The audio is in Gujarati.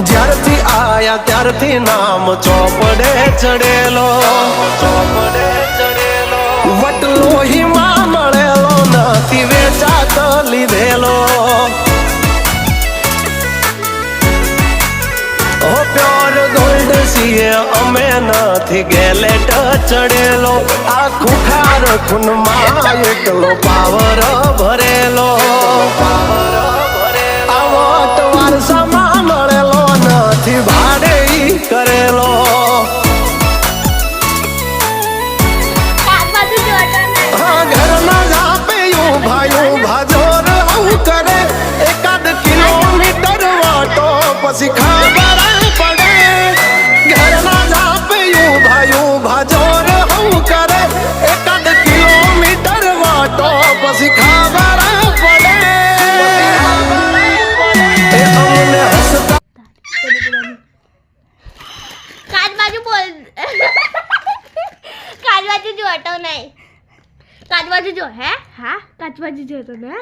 જ્યારથી આયા ત્યારથી નામ ચોપડે ચડેલો, વટલો હિમા મળેલો નથી વેચાત લીધેલો. ઓ પ્યોર ગોલ્ડ છીએ અમે નથી ગેલેટ ચડેલો. આ ખુખાર ખૂનમાં એટલો પાવર ભરેલો, આ વટ વારસામાં મળેલો નથી ભાડે ઈ કરેલો. હા ઘરના જાપે ઊભા જોર આવું કરે. એકાદ કિલોમીટર વાટો પછી ખબર પડે. ઘરના જાપે ઊભા જોર આવું કરે. એકાદ કિલોમીટર વાટો પછી ખબર પડે. એ અમને હસતા કાચ બાજુ બોલ. કાચ બાજુ જો હટો નહીં. કાચ બાજુ જો. હે હા કાચ બાજુ જો તો ને.